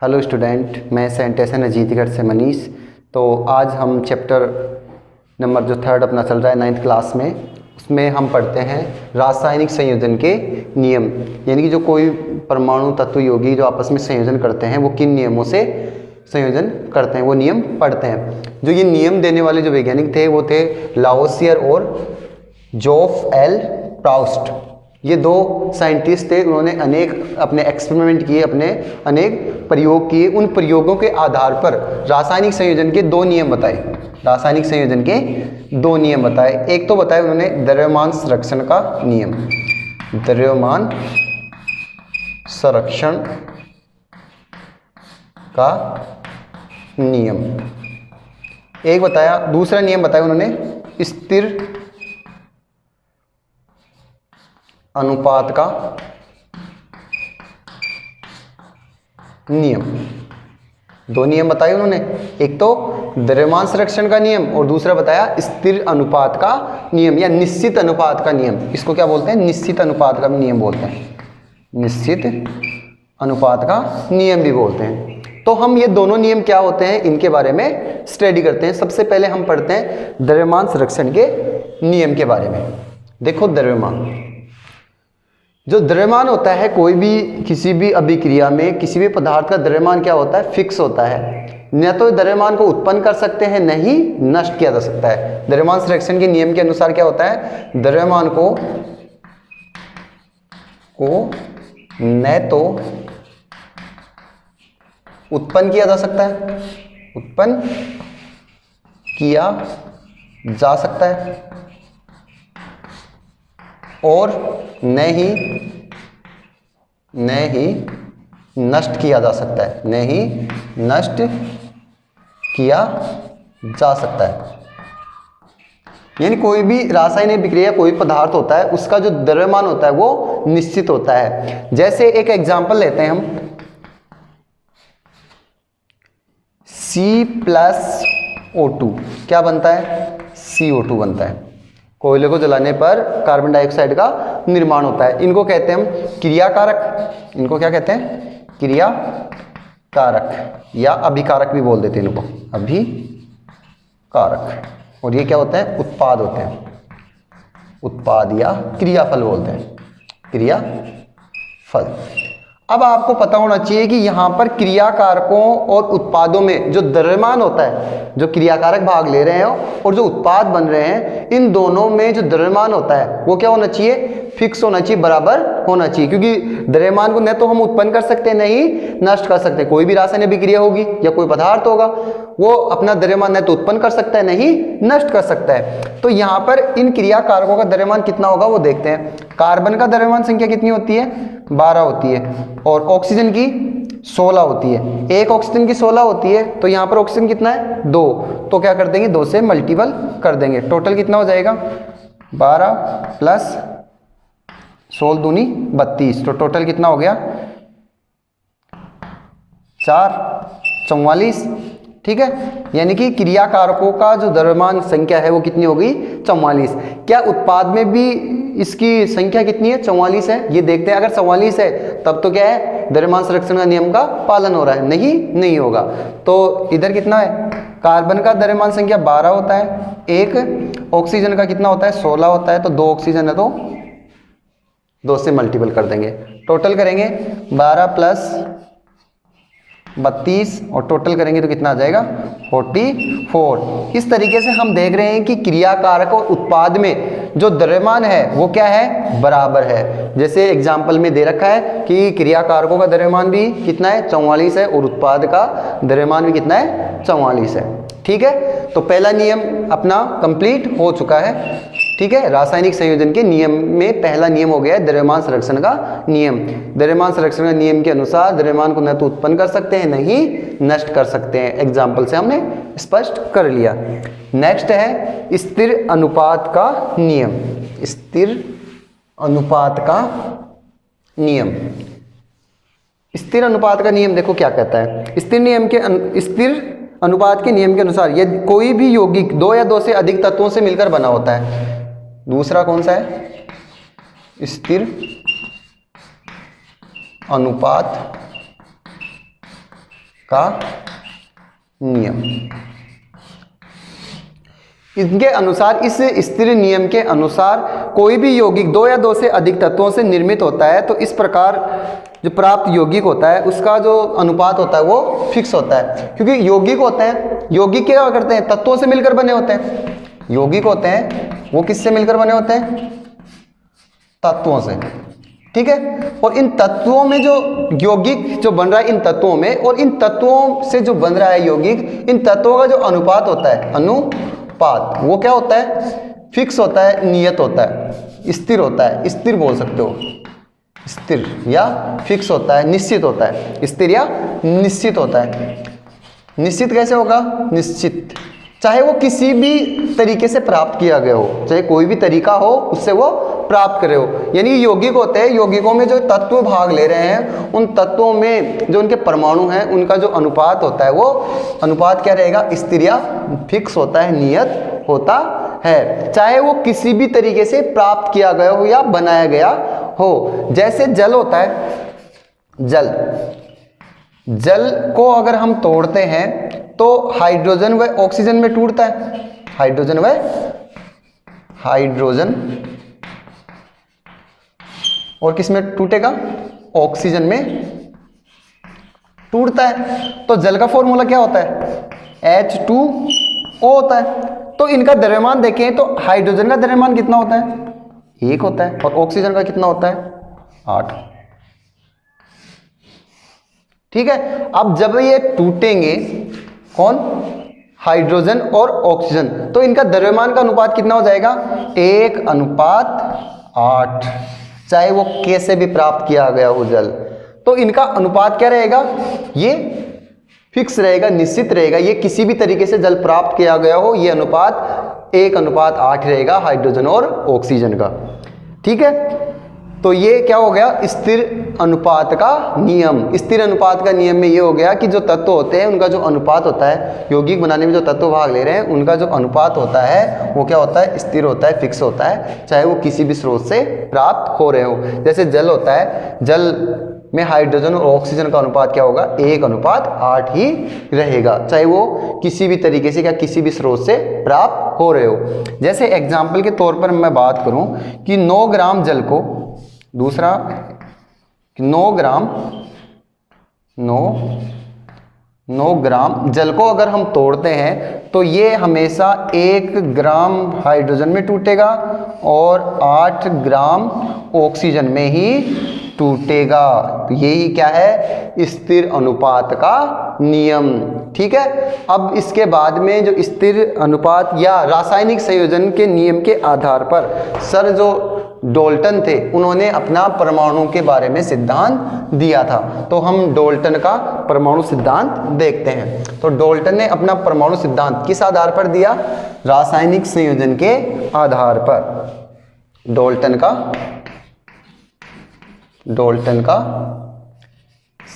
Hello student, मैं Saint एसन अजीतगढ़ से मनीष। तो आज हम चैप्टर नंबर जो थर्ड अपना चल रहा है 9th क्लास में, उसमें हम पढ़ते हैं रासायनिक संयोजन के नियम। यानी कि जो कोई परमाणु तत्व यौगिक जो आपस में संयोजन करते हैं वो किन नियमों से संयोजन करते हैं, वो नियम पढ़ते हैं। जो ये नियम देने वाले जो वैज्ञानिक थे वो थे लावोसियर और जोफ एल प्राउस्ट। ये दो साइंटिस्ट थे। उन्होंने अनेक अपने एक्सपेरिमेंट किए, अपने अनेक प्रयोग किए। उन प्रयोगों के आधार पर रासायनिक संयोजन के दो नियम बताए। रासायनिक संयोजन के दो नियम बताए। एक तो बताया उन्होंने द्रव्यमान संरक्षण का नियम, द्रव्यमान संरक्षण का नियम एक बताया। दूसरा नियम बताया उन्होंने स्थिर अनुपात का नियम। दो नियम बताए उन्होंने, एक तो द्रव्यमान संरक्षण का नियम और दूसरा बताया स्थिर अनुपात का नियम या निश्चित अनुपात का नियम। इसको क्या बोलते हैं? निश्चित अनुपात का नियम बोलते हैं, निश्चित अनुपात का नियम भी बोलते हैं। तो हम ये दोनों नियम क्या होते हैं इनके बारे में स्टडी करते हैं। सबसे पहले हम पढ़ते हैं द्रव्यमान संरक्षण के नियम के बारे में। देखो, द्रव्यमान, जो द्रव्यमान होता है कोई भी किसी भी अभिक्रिया में किसी भी पदार्थ का द्रव्यमान क्या होता है? फिक्स होता है। न तो द्रव्यमान को उत्पन्न कर सकते हैं, न ही नष्ट किया जा सकता है। द्रव्यमान संरक्षण के नियम के अनुसार क्या होता है? द्रव्यमान को न तो उत्पन्न किया जा सकता है, उत्पन्न किया जा सकता है, और न ही नष्ट किया जा सकता है, न ही नष्ट किया जा सकता है। यानी कोई भी रासायनिक विक्रिया, कोई पदार्थ होता है, उसका जो द्रव्यमान होता है वो निश्चित होता है। जैसे एक एग्जांपल लेते हैं हम, C+O2 क्या बनता है? CO2 बनता है। कोयले को जलाने पर कार्बन डाइऑक्साइड का निर्माण होता है। इनको कहते हैं हम क्रियाकारक। इनको क्या कहते हैं? क्रियाकारक या अभिकारक भी बोल देते हैं इनको, अभिकारक। और ये क्या होते हैं? उत्पाद होते हैं, उत्पाद या क्रियाफल बोलते हैं, क्रियाफल। अब आपको पता होना चाहिए कि यहाँ पर क्रियाकारकों और उत्पादों में जो द्रव्यमान होता है, जो क्रियाकारक भाग ले रहे हैं और जो उत्पाद बन रहे हैं, इन दोनों में जो द्रव्यमान होता है वो क्या होना चाहिए? फिक्स होना चाहिए, बराबर होना चाहिए। क्योंकि द्रव्यमान को न तो हम उत्पन्न कर सकते हैं, न ही नष्ट कर सकते हैं। कोई भी रासायनिक विक्रिया होगी या कोई पदार्थ होगा, वो अपना द्रव्यमान न तो उत्पन्न कर सकता है, न ही नष्ट कर सकता है। तो यहाँ पर इन क्रियाकारकों का द्रव्यमान कितना होगा वो देखते हैं। कार्बन का द्रव्यमान संख्या कितनी होती है? 12 होती है, और ऑक्सीजन की 16 होती है। एक ऑक्सीजन की 16 होती है, तो यहाँ पर ऑक्सीजन कितना है? 2। तो क्या कर देंगे? 2 से मल्टीपल कर देंगे। टोटल कितना हो जाएगा? 12 प्लस 16 दूनी 32। तो टोटल कितना हो गया? 4 44। ठीक है, यानी कि क्रियाकारकों का जो द्रव्यमान संख्या है वो कितनी हो गई? 44। क्या उत्पाद में भी इसकी संख्या कितनी है? 44 है। ये देखते हैं, अगर 44 है तब तो क्या है? द्रव्यमान संरक्षण का नियम का पालन हो रहा है। नहीं होगा। तो इधर कितना है? कार्बन का द्रव्यमान संख्या 12 होता है, एक ऑक्सीजन का कितना होता है? 16 होता है। तो 2 ऑक्सीजन है तो 2 से मल्टीपल कर देंगे। टोटल करेंगे 12 प्लस 32 और टोटल करेंगे तो कितना आ जाएगा? 44। इस तरीके से हम देख रहे हैं कि क्रियाकारक और उत्पाद में जो द्रव्यमान है वो क्या है? बराबर है। जैसे एग्जाम्पल में दे रखा है कि क्रियाकारकों का द्रव्यमान भी कितना है? 44 है, और उत्पाद का द्रव्यमान भी कितना है? 44 है। ठीक है, तो पहला नियम अपना कंप्लीट हो चुका है। ठीक है, रासायनिक संयोजन के नियम में पहला नियम हो गया है द्रव्यमान संरक्षण का नियम। द्रव्यमान संरक्षण का नियम के अनुसार द्रव्यमान को न तो उत्पन्न कर सकते हैं, न ही नष्ट कर सकते हैं। एग्जाम्पल से हमने स्पष्ट कर लिया। नेक्स्ट है स्थिर अनुपात का नियम। स्थिर अनुपात का नियम। स्थिर अनुपात का नियम देखो क्या कहता है। स्थिर अनुपात के नियम के अनुसार यदि कोई भी यौगिक 2 या 2 से अधिक तत्वों से मिलकर बना होता है। दूसरा कौन सा है? स्थिर अनुपात का नियम। इनके अनुसार, इस स्थिर नियम के अनुसार कोई भी यौगिक दो या दो से अधिक तत्वों से निर्मित होता है तो इस प्रकार जो प्राप्त यौगिक होता है उसका जो अनुपात होता है वो फिक्स होता है। क्योंकि यौगिक होते हैं, यौगिक क्या करते हैं, तत्वों से मिलकर बने होते हैं। यौगिक होते हैं वो किससे मिलकर बने होते हैं, तत्वों से, ठीक है। और इन तत्वों में जो यौगिक जो बन रहा है इन तत्वों में, और इन तत्वों से जो बन रहा है यौगिक, इन तत्वों का जो अनुपात होता है, अनुपात, वो क्या होता है, फिक्स होता है, नियत होता है, स्थिर होता है, स्थिर बोल सकते हो, स्थिर या फिक्स होता है, निश्चित होता है, स्थिर या निश्चित होता है। निश्चित कैसे होगा, निश्चित, चाहे वो किसी भी तरीके से प्राप्त किया गया हो, चाहे कोई भी तरीका हो उससे वो प्राप्त करे हो। यानी यौगिक होते हैं, यौगिकों में जो तत्व भाग ले रहे हैं उन तत्वों में जो उनके परमाणु हैं उनका जो अनुपात होता है वो अनुपात क्या रहेगा, स्थिर या फिक्स होता है, नियत होता है, चाहे वो किसी भी तरीके से प्राप्त किया गया हो या बनाया गया हो। जैसे जल होता है, जल, जल को अगर हम तोड़ते हैं तो हाइड्रोजन व ऑक्सीजन में टूटता है, हाइड्रोजन व हाइड्रोजन, और किस में टूटेगा, ऑक्सीजन में टूटता है। तो जल का फॉर्मूला क्या होता है, H2O होता है। तो इनका द्रव्यमान देखें तो हाइड्रोजन का द्रव्यमान कितना होता है, 1 होता है, और ऑक्सीजन का कितना होता है, 8, ठीक है। अब जब ये टूटेंगे, कौन, हाइड्रोजन और ऑक्सीजन, तो इनका द्रव्यमान का अनुपात कितना हो जाएगा, 1:8, चाहे वो कैसे भी प्राप्त किया गया हो जल। तो इनका अनुपात क्या रहेगा, ये फिक्स रहेगा, निश्चित रहेगा। ये किसी भी तरीके से जल प्राप्त किया गया हो, ये अनुपात 1:8 रहेगा हाइड्रोजन और ऑक्सीजन का, ठीक है। तो ये क्या हो गया, स्थिर अनुपात का नियम। स्थिर अनुपात का नियम में ये हो गया कि जो तत्व होते हैं उनका जो अनुपात होता है, यौगिक बनाने में जो तत्व भाग ले रहे हैं उनका जो अनुपात होता है वो क्या होता है, स्थिर होता है, फिक्स होता है, चाहे वो किसी भी स्रोत से प्राप्त हो रहे हो। जैसे जल होता है, जल में हाइड्रोजन और ऑक्सीजन का अनुपात क्या होगा, 1:8 ही रहेगा, चाहे वो किसी भी तरीके से या किसी भी स्रोत से प्राप्त हो रहे हो। जैसे एग्जाम्पल के तौर पर मैं बात करूं कि 9 ग्राम जल को, दूसरा 9 ग्राम जल को अगर हम तोड़ते हैं तो ये हमेशा 1 ग्राम हाइड्रोजन में टूटेगा और 8 ग्राम ऑक्सीजन में ही टूटेगा। तो यही क्या है, स्थिर अनुपात का नियम, ठीक है। अब इसके बाद में जो स्थिर अनुपात या रासायनिक संयोजन के नियम के आधार पर सर जो डाल्टन थे उन्होंने अपना परमाणु के बारे में सिद्धांत दिया था। तो हम डाल्टन का परमाणु सिद्धांत देखते हैं। तो डाल्टन ने अपना परमाणु सिद्धांत किस आधार पर दिया, रासायनिक संयोजन के आधार पर। डाल्टन का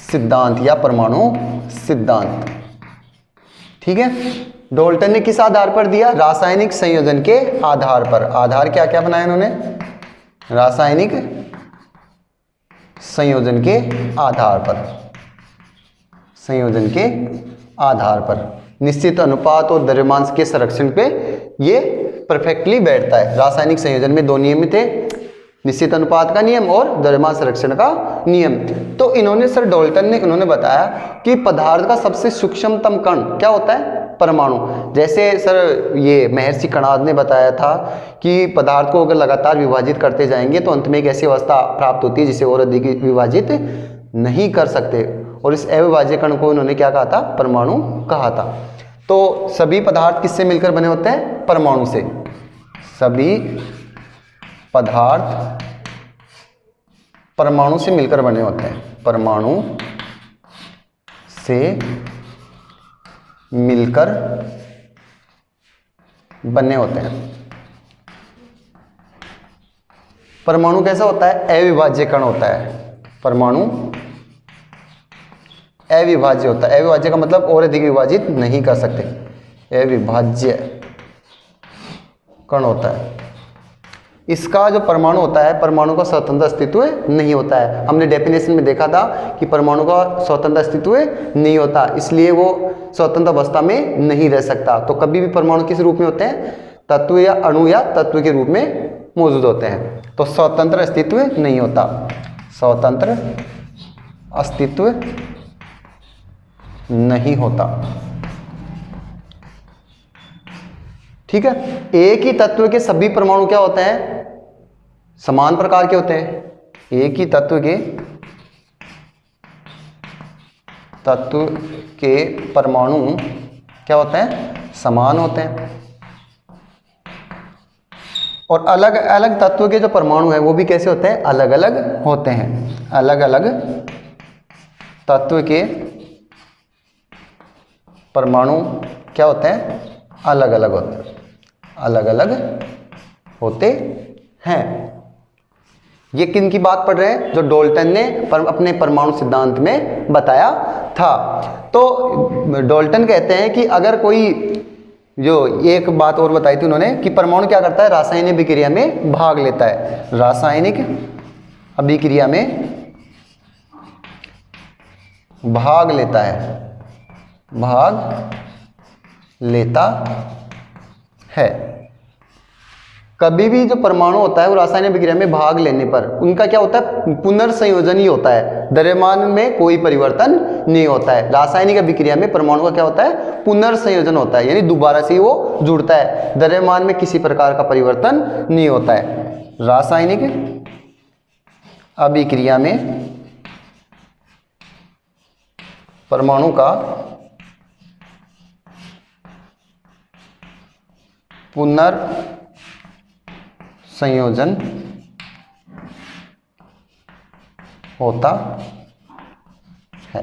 सिद्धांत या परमाणु सिद्धांत, ठीक है। डाल्टन ने किस आधार पर दिया, रासायनिक संयोजन के आधार पर। आधार क्या क्या बनाया इन्होंने, रासायनिक संयोजन के आधार पर, संयोजन के आधार पर निश्चित अनुपात और द्रव्यमान के संरक्षण पे ये परफेक्टली बैठता है। रासायनिक संयोजन में 2 नियम थे, निश्चित अनुपात का नियम और द्रव्यमान संरक्षण का नियम। तो इन्होंने सर डाल्टन ने इन्होंने बताया कि पदार्थ का सबसे सूक्ष्मतम कण क्या होता है, परमाणु। जैसे सर ये महर्षि कणाद ने बताया था कि पदार्थ को अगर लगातार विभाजित करते जाएंगे तो अंत में एक ऐसी अवस्था प्राप्त होती है जिसे और अधिक विभाजित नहीं कर सकते, और इस अविभाज्य कण को इन्होंने क्या कहा था, परमाणु कहा था। तो सभी पदार्थ किससे मिलकर बने होते हैं, परमाणु से। सभी पदार्थ परमाणु से मिलकर बने होते हैं, परमाणु से मिलकर बने होते हैं। परमाणु कैसा होता है, अविभाज्य कण होता है। परमाणु अविभाज्य होता है। अविभाज्य का मतलब और अधिक विभाजित नहीं कर सकते, अविभाज्य कण होता है। इसका जो परमाणु होता है, परमाणु का स्वतंत्र अस्तित्व नहीं होता है। हमने डेफिनेशन में देखा था कि परमाणु का स्वतंत्र अस्तित्व नहीं होता, इसलिए वो स्वतंत्र अवस्था में नहीं रह सकता। तो कभी भी परमाणु किस रूप में होते हैं, तत्व या अणु या तत्व के रूप में मौजूद होते हैं। तो स्वतंत्र अस्तित्व नहीं होता, स्वतंत्र अस्तित्व नहीं होता। ठीक है, एक ही तत्व के सभी परमाणु क्या होते हैं, समान प्रकार के होते हैं। एक ही तत्व के परमाणु क्या होते हैं, समान होते हैं। और अलग अलग तत्व के जो परमाणु हैं वो भी कैसे होते हैं, अलग अलग होते हैं। अलग अलग तत्व के परमाणु क्या होते हैं, अलग अलग होते हैं, अलग अलग होते हैं। ये किन की बात पढ़ रहे हैं, जो डाल्टन ने अपने परमाणु सिद्धांत में बताया था। तो डाल्टन कहते हैं कि अगर कोई, जो एक बात और बताई थी उन्होंने कि परमाणु क्या करता है, रासायनिक अभिक्रिया में भाग लेता है। रासायनिक अभिक्रिया में भाग लेता है, भाग लेता है। कभी भी जो परमाणु होता है वो रासायनिक अभिक्रिया में भाग लेने पर उनका क्या होता है, पुनर्संयोजन ही होता है, द्रव्यमान में कोई परिवर्तन नहीं होता है। रासायनिक अभिक्रिया में परमाणु का क्या होता है, पुनर्संयोजन होता है, यानी दोबारा से वो जुड़ता है, द्रव्यमान में किसी प्रकार का परिवर्तन नहीं होता है। रासायनिक अभिक्रिया में परमाणु का पुनर्संयोजन होता है।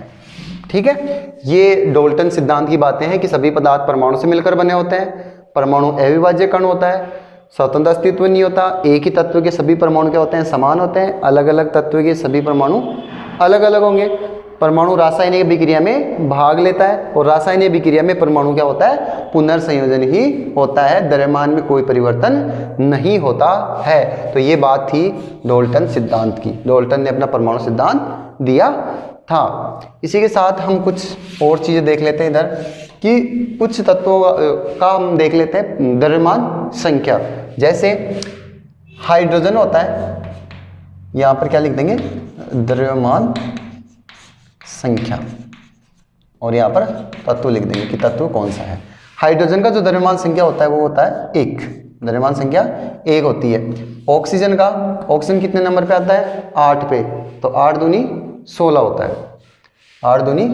ठीक है, ये डाल्टन सिद्धांत की बातें हैं कि सभी पदार्थ परमाणु से मिलकर बने होते हैं, परमाणु अविभाज्य कण होता है, स्वतंत्र अस्तित्व नहीं होता, एक ही तत्व के सभी परमाणु क्या होते हैं, समान होते हैं, अलग अलग तत्व के सभी परमाणु अलग अलग होंगे। परमाणु रासायनिक अभिक्रिया में भाग लेता है और रासायनिक अभिक्रिया में परमाणु क्या होता है, पुनर्संयोजन ही होता है, द्रव्यमान में कोई परिवर्तन नहीं होता है। तो ये बात थी डाल्टन सिद्धांत की, डाल्टन ने अपना परमाणु सिद्धांत दिया था। इसी के साथ हम कुछ और चीजें देख लेते हैं इधर कि कुछ तत्वों का हम देख लेते हैं द्रव्यमान संख्या। जैसे हाइड्रोजन होता है, यहां पर क्या लिख देंगे, द्रव्यमान संख्या, और यहाँ पर तत्व लिख देंगे कि तत्व कौन सा है। हाइड्रोजन का जो द्रव्यमान संख्या होता है वो होता है 1, द्रव्यमान संख्या 1 होती है। ऑक्सीजन का, ऑक्सीजन कितने नंबर पे आता है, 8 पे, तो 8 दूनी 16 होता है, 8 दूनी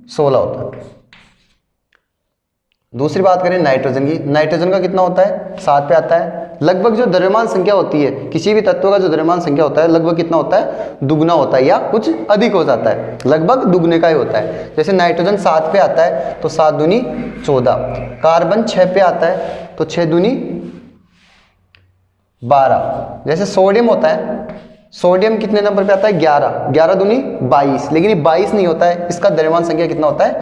16 होता है। दूसरी बात करें नाइट्रोजन की, नाइट्रोजन का कितना होता है, 7 पे आता है। लगभग जो द्रव्यमान संख्या होती है किसी भी तत्व का, जो द्रव्यमान संख्या होता है लगभग कितना होता है, दुगना होता है या कुछ अधिक हो जाता है, लगभग दुगने का ही होता है। जैसे नाइट्रोजन 7 पे आता है तो 7 दूनी 14, कार्बन 6 पे आता है तो 6 दूनी 12। जैसे सोडियम होता है, सोडियम कितने नंबर पे आता है, 11, 11 दूनी 22, लेकिन ये 22 नहीं होता है, इसका द्रव्यमान संख्या कितना होता है,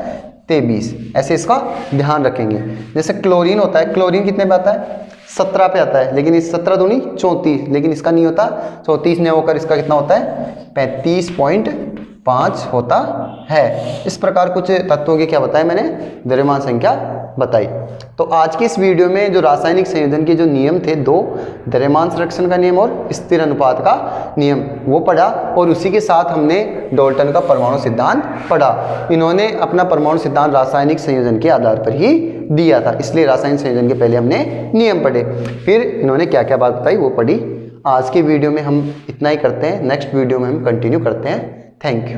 23। ऐसे इसका ध्यान रखेंगे। जैसे क्लोरीन होता है, क्लोरीन कितने पे आता है, 17 पे आता है, लेकिन इस 17 दूनी 34, लेकिन इसका नहीं होता 34 ने होकर इसका कितना होता है, 35.5 होता है। इस प्रकार कुछ तत्वों के क्या बताया मैंने, द्रव्यमान संख्या बताई। तो आज के इस वीडियो में जो रासायनिक संयोजन के जो नियम थे, 2, द्रव्यमान संरक्षण का नियम और स्थिर अनुपात का नियम, वो पढ़ा, और उसी के साथ हमने डाल्टन का परमाणु सिद्धांत पढ़ा। इन्होंने अपना परमाणु सिद्धांत रासायनिक संयोजन के आधार पर ही दिया था, इसलिए रासायनिक संयोजन के पहले हमने नियम पढ़े, फिर इन्होंने क्या क्या बात बताई वो पढ़ी। आज के वीडियो में हम इतना ही करते हैं, नेक्स्ट वीडियो में हम कंटिन्यू करते हैं। Thank you.